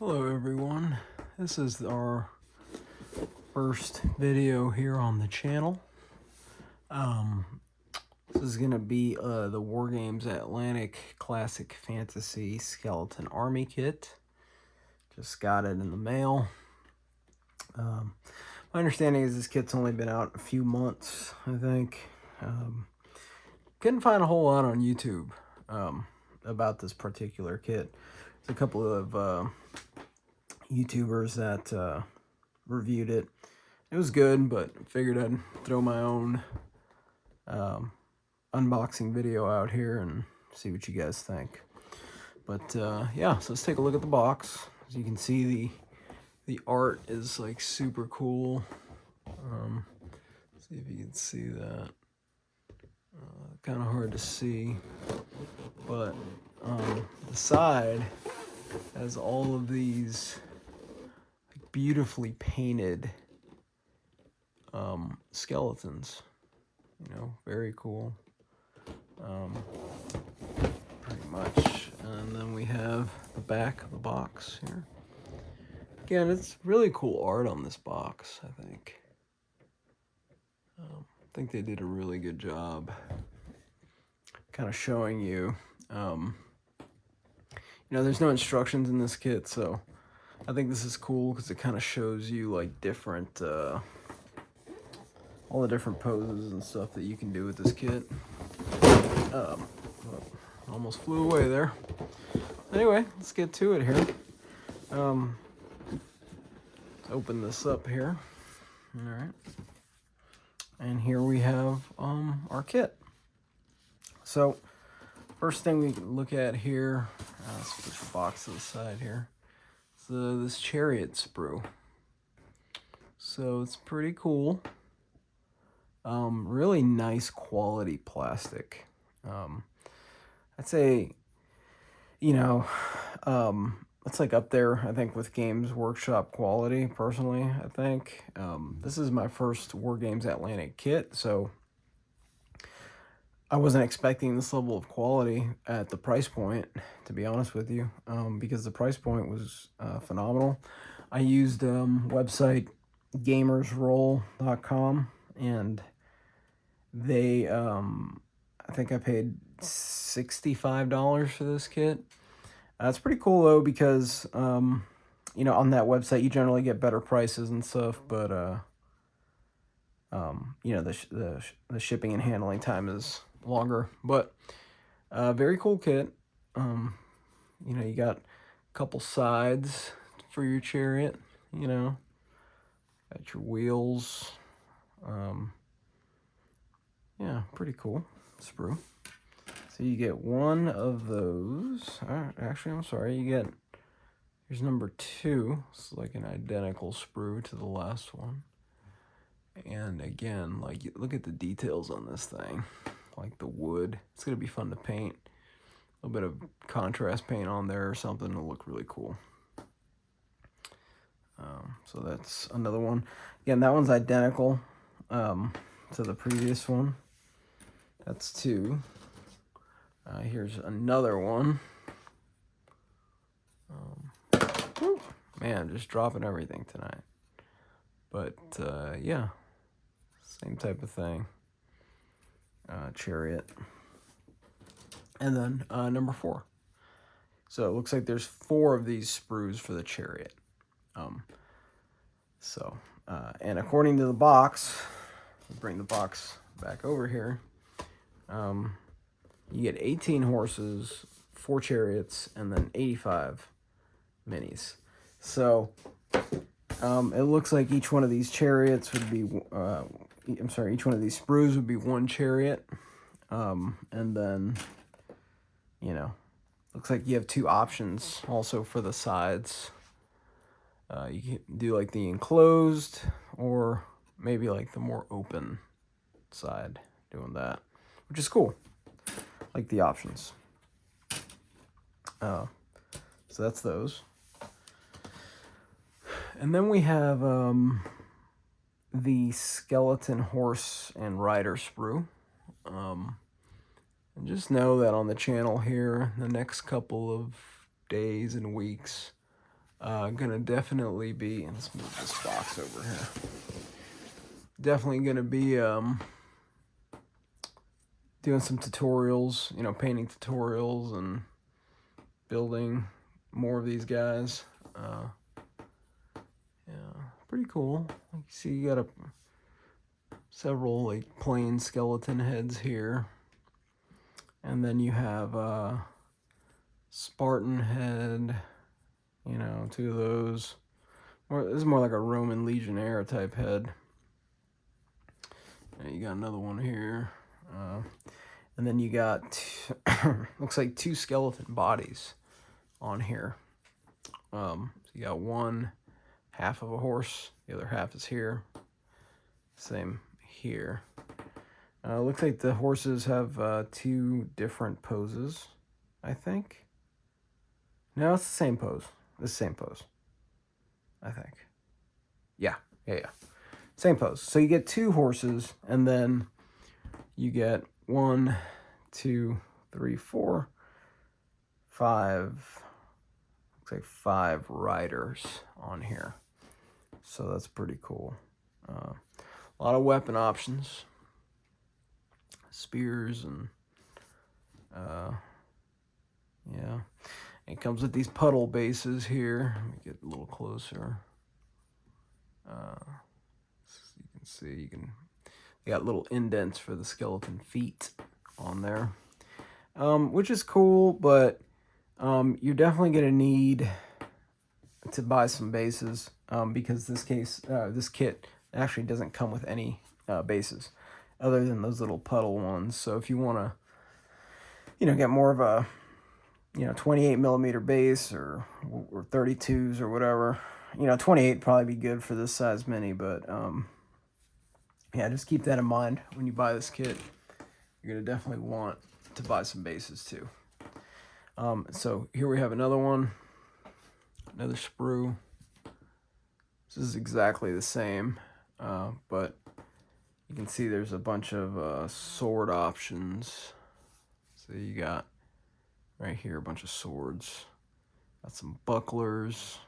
Hello everyone, this is our first video here on the channel. This is going to be the Wargames Atlantic Classic Fantasy Skeleton Army Kit. Just got it in the mail. My understanding is this kit's only been out a few months, I think. Couldn't find a whole lot on YouTube about this particular kit. There's a couple of YouTubers that reviewed it. It was good, but figured I'd throw my own unboxing video out here and see what you guys think. But yeah, so let's take a look at the box. As you can see, the art is like super cool. See if you can see that. Kind of hard to see, but the side has all of these beautifully painted skeletons. You know, very cool. Pretty much. And then we have the back of the box here. Again, it's really cool art on this box, I think. I think they did a really good job kind of showing you. You know, there's no instructions in this kit, so I think this is cool because it kind of shows you like different, all the different poses and stuff that you can do with this kit. Almost flew away there. Anyway, let's get to it here. Let's open this up here. All right. And here we have our kit. So, first thing we can look at here, let's push the box to the side here. So this chariot sprue. So it's pretty cool. Really nice quality plastic. I'd say, you know, it's like up there, I think, with Games Workshop quality, personally, I think. This is my first Wargames Atlantic kit, so I wasn't expecting this level of quality at the price point, to be honest with you, because the price point was phenomenal. I used website gamersroll.com, and they, I think I paid $65 for this kit. It's pretty cool though, because you know, on that website you generally get better prices and stuff, but you know, the shipping and handling time is longer. But very cool kit. You know, you got a couple sides for your chariot, you know, got your wheels. Yeah, pretty cool sprue. So you get one of those. Actually, I'm sorry, you get, here's number 2. It's like an identical sprue to the last one. And again, like, look at the details on this thing. Like the wood. It's going to be fun to paint. A little bit of contrast paint on there or something. It'll look really cool. So that's another one. Again, that one's identical to the previous one. That's 2. Here's another one. Man, I'm just dropping everything tonight. But yeah, same type of thing. Chariot. And then number 4. So it looks like there's 4 of these sprues for the chariot. And according to the box, I'll bring the box back over here. You get 18 horses, 4 chariots, and then 85 minis. So it looks like each one of these chariots would be, each one of these sprues would be 1 chariot. And then, you know, looks like you have 2 options also for the sides. You can do like the enclosed or maybe like the more open side, doing that, which is cool. Like the options. So that's those. And then we have the skeleton horse and rider sprue. And just know that on the channel here, the next couple of days and weeks, Gonna definitely be, and let's move this box over here. Definitely gonna be doing some tutorials, you know, painting tutorials and building more of these guys. Yeah, pretty cool. You see, you got several like plain skeleton heads here, and then you have Spartan head. You know, 2 of those. This is more like a Roman Legionnaire type head. And you got another one here. And then you got, looks like 2 skeleton bodies on here. So you got one half of a horse. The other half is here. Same here. Looks like the horses have 2 different poses, I think. No, it's the same pose. The same pose, I think. Yeah. Same pose. So you get 2 horses, and then you get 1, 2, 3, 4, 5. Looks like 5 riders on here. So that's pretty cool. A lot of weapon options, spears, and yeah. It comes with these puddle bases here. Let me get a little closer. So you can see, they got little indents for the skeleton feet on there, which is cool, but you're definitely going to need to buy some bases because this kit actually doesn't come with any bases other than those little puddle ones. So if you want to, you know, get more of a 28 millimeter base or 32s or whatever. 28 probably be good for this size mini, but yeah, just keep that in mind when you buy this kit. You're gonna definitely want to buy some bases too. So here we have another one, another sprue. This is exactly the same, but you can see there's a bunch of sword options. So you got right here a bunch of swords, got some bucklers,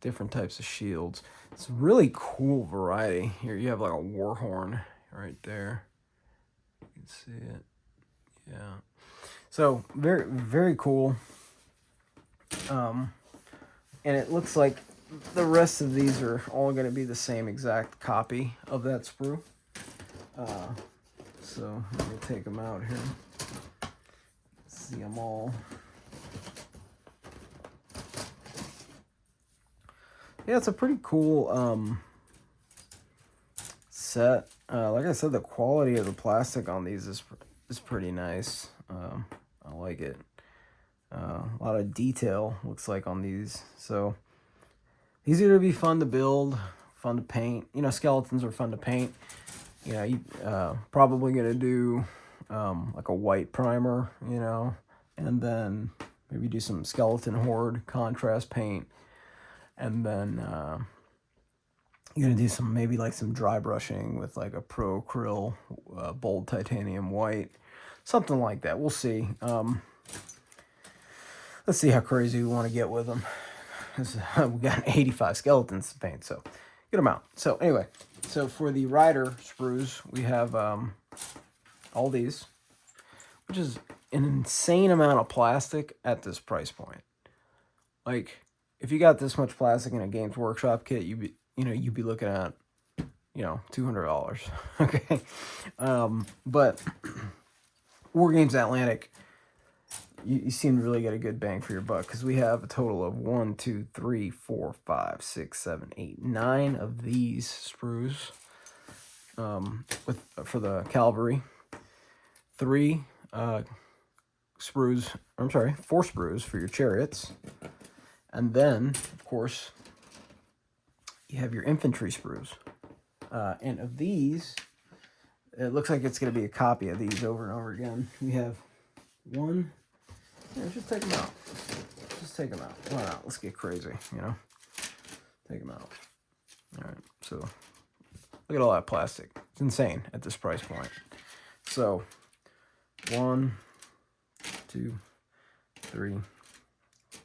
different types of shields. It's a really cool variety. Here you have like a war horn right there. You can see it. Yeah. So very, very cool. And it looks like the rest of these are all going to be the same exact copy of that sprue. So let me take them out here. See them all. Yeah, it's a pretty cool set. Like I said, the quality of the plastic on these is pretty nice. I like it. A lot of detail looks like on these. So these are going to be fun to build, fun to paint. Skeletons are fun to paint. You probably going to do like a white primer, and then maybe do some skeleton horde contrast paint. And then you're going to do some dry brushing with like a Pro Acryl bold titanium white. Something like that. We'll see. Let's see how crazy we want to get with them. We got 85 skeletons to paint, so get them out. So anyway, so for the rider sprues, we have all these, which is an insane amount of plastic at this price point. Like, if you got this much plastic in a Games Workshop kit, you'd be looking at, $200. Okay. But Wargames Atlantic, you seem to really get a good bang for your buck, because we have a total of 1, 2, 3, 4, 5, 6, 7, 8, 9 of these sprues for the cavalry. 4 sprues for your chariots. And then, of course, you have your infantry sprues. And of these, it looks like it's going to be a copy of these over and over again. We have 1. Yeah, just take them out. Just take them out. Why not? Let's get crazy, Take them out. All right, so look at all that plastic. It's insane at this price point. So, 1, 2, 3,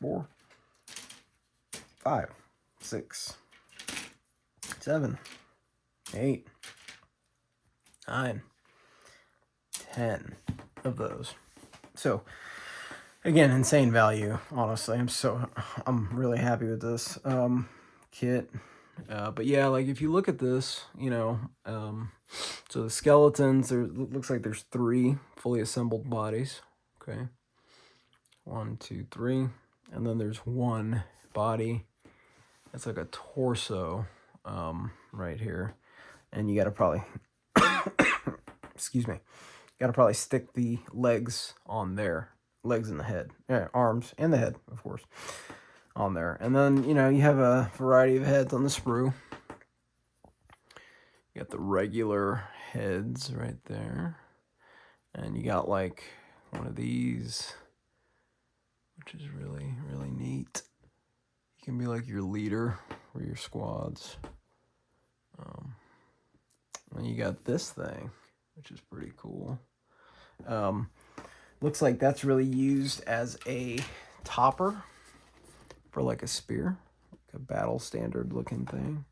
4, 5, 6, 7, 8, 9, 10 of those. So again, insane value, honestly. I'm really happy with this kit. But yeah, like if you look at this, you know, so the skeletons, there looks like there's 3 fully assembled bodies. Okay. 1, 2, 3. And then there's 1 body. It's like a torso right here. And you gotta probably excuse me. You gotta probably stick the legs on there. Legs and the head. Yeah, arms and the head, of course, on there. And then, you know, you have a variety of heads on the sprue. You got the regular heads right there. And you got like one of these, which is really, really neat. You can be like your leader for your squads. And you got this thing, which is pretty cool. Looks like that's really used as a topper for like a spear, like a battle standard looking thing.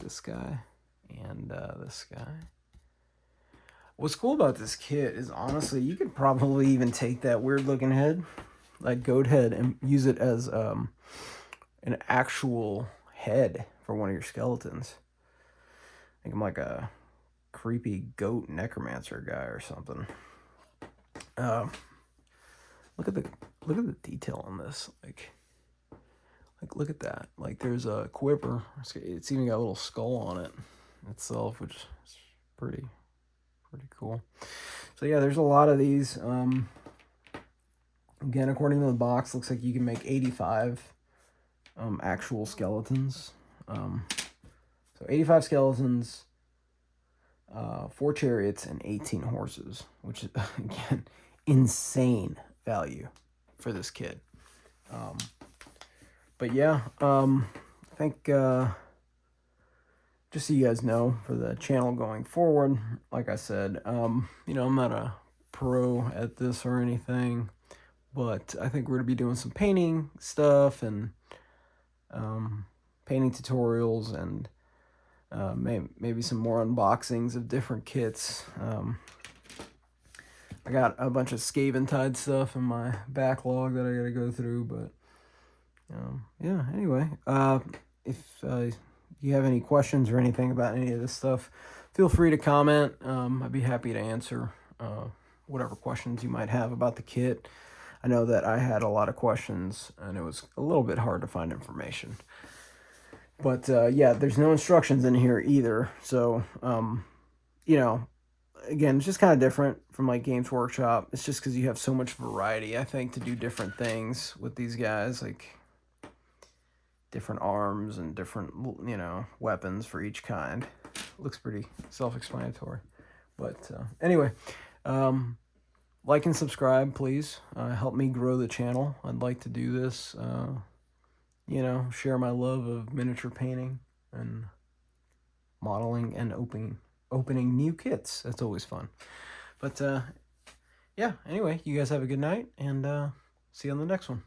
This guy and this guy. What's cool about this kit is honestly, you could probably even take that weird looking head, like goat head, and use it as an actual head for one of your skeletons. Make him like a creepy goat necromancer guy or something. Look at the detail on this. Like look at that. Like there's a quiver. It's even got a little skull on it itself, which is pretty cool. So yeah, there's a lot of these. Again, according to the box, looks like you can make 85 actual skeletons. So 85 skeletons, 4 chariots, and 18 horses, which is, again, insane value for this kit. But yeah, I think, just so you guys know, for the channel going forward, like I said, you know, I'm not a pro at this or anything, but I think we're going to be doing some painting stuff and painting tutorials and maybe some more unboxings of different kits. I got a bunch of Scaventide stuff in my backlog that I gotta go through, but yeah, anyway, if you have any questions or anything about any of this stuff, feel free to comment. I'd be happy to answer whatever questions you might have about the kit. I know that I had a lot of questions, and it was a little bit hard to find information. But yeah, there's no instructions in here either. So, you know, again, it's just kind of different from like Games Workshop. It's just because you have so much variety, I think, to do different things with these guys, like different arms and different, you know, weapons for each kind. Looks pretty self-explanatory. But anyway, like and subscribe, please. Help me grow the channel. I'd like to do this. You know, share my love of miniature painting and modeling and opening new kits. That's always fun. But yeah, anyway, you guys have a good night, and see you on the next one.